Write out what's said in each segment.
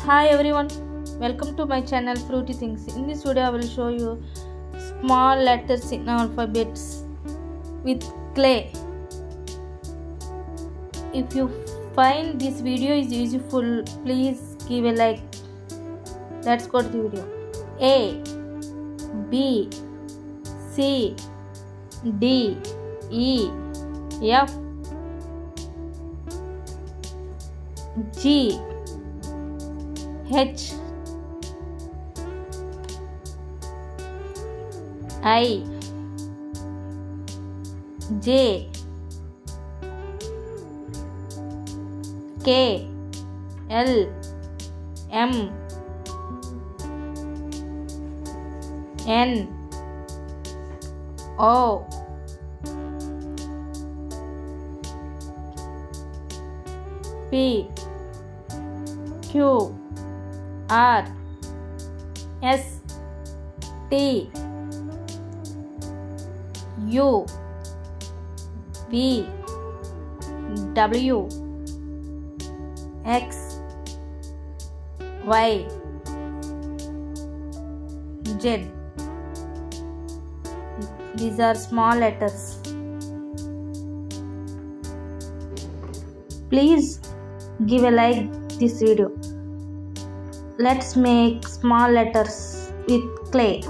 Hi everyone, welcome to my channel Fruity Things. In this video I will show you small letters in alphabets with clay. If you find this video is useful, please give a like. Let's go to the video. A, B, C, D, E, F, G, H, I, J, K, L, M, N, O, P, Q, R, S, T, U, V, W, X, Y, Z. These are small letters. Please give a like this video. Let's make small letters with clay.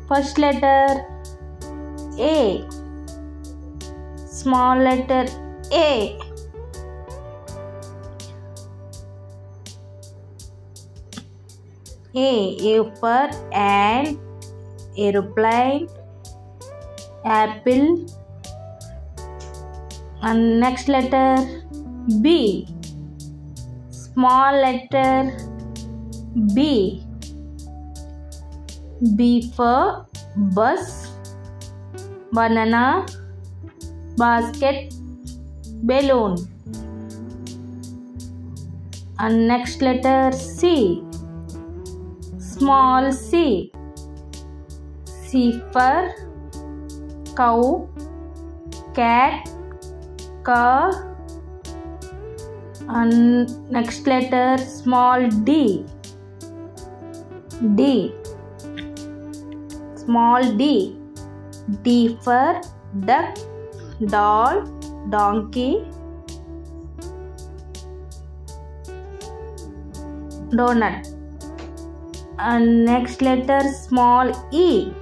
First letter A. Small letter A. A for ant, aeroplane, apple. And next letter B. Small letter B. B for bus, banana, basket, balloon. And next letter C. Small C. C for cow, cat, car. And next letter small D. D. Small D. D for duck, doll, donkey, donut. And next letter small E.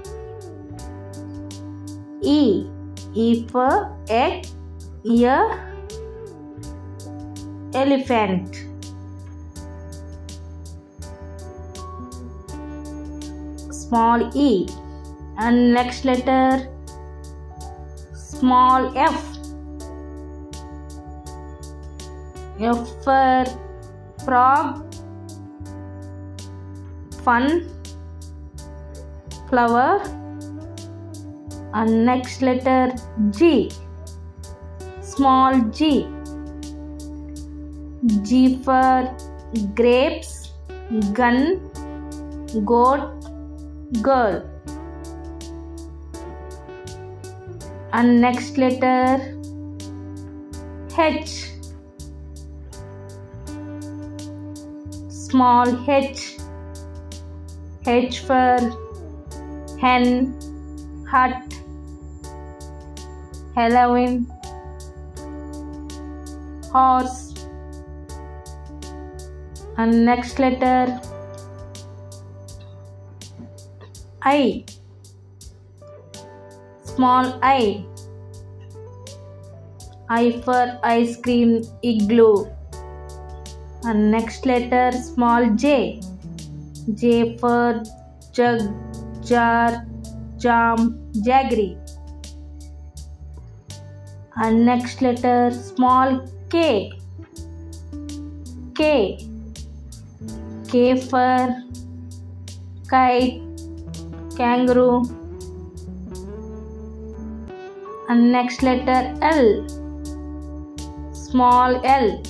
E. E for egg, ear, elephant. Small E. And next letter small F. F for frog, fun, flower. And next letter G. Small G. G for grapes, gun, goat, girl. And next letter H. Small H. H for hen, hut, Halloween, horse. And next letter I. Small I. I for ice cream, igloo. And next letter small J. J for jug, jar, jam, jaggery. And next letter small K. K. K for kite, kangaroo. And next letter L. Small L.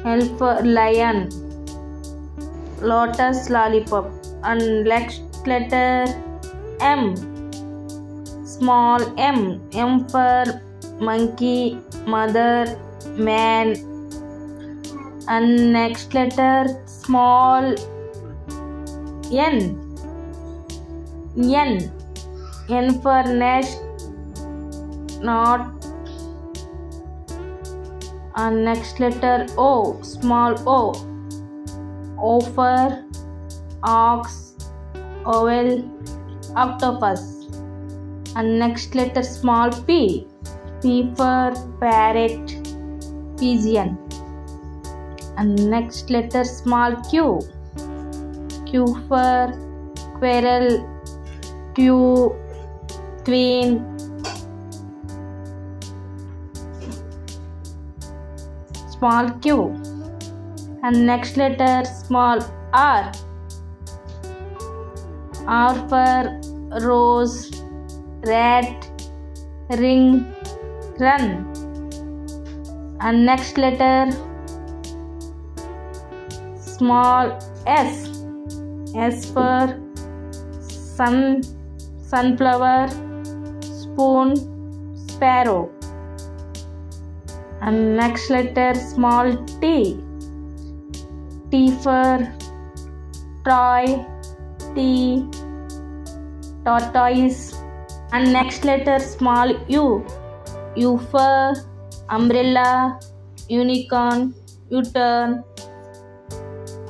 L for lion, lotus, lollipop. And next letter M. Small m. M for monkey, mother, man. And next letter small n. N for nest, not. And next letter O, small o. O for ox, owl, octopus. And next letter small p. P for parrot, pigeon. And next letter small q. Q for squirrel, queen. Small q. And next letter small r. R for rose, rat, ring, run. And next letter small s. S for sunflower, spoon, sparrow. And next letter small t. T for toy, tortoise. And next letter small u. U for umbrella, unicorn, U-turn.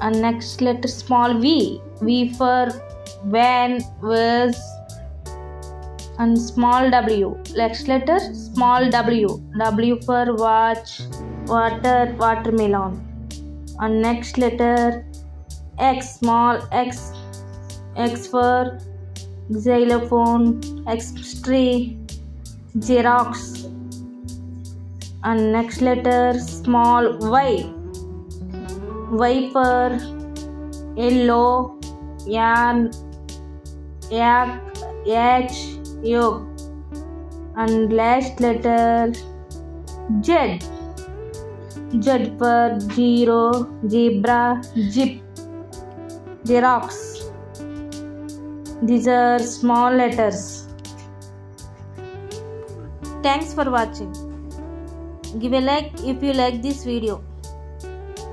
And next letter small v. V for van, vase. And small w. Next letter small w. W for watch, water, watermelon. And next letter x, small x. X for xylophone, X-ray, Xerox. And next letter small y. Y for yellow, yarn, yak, yolk. And last letter z. Z for zero, zebra, zip, Xerox. These are small letters. Thanks for watching. Give a like if you like this video.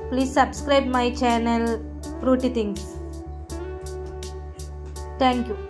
Please subscribe my channel Fruity Things. Thank you.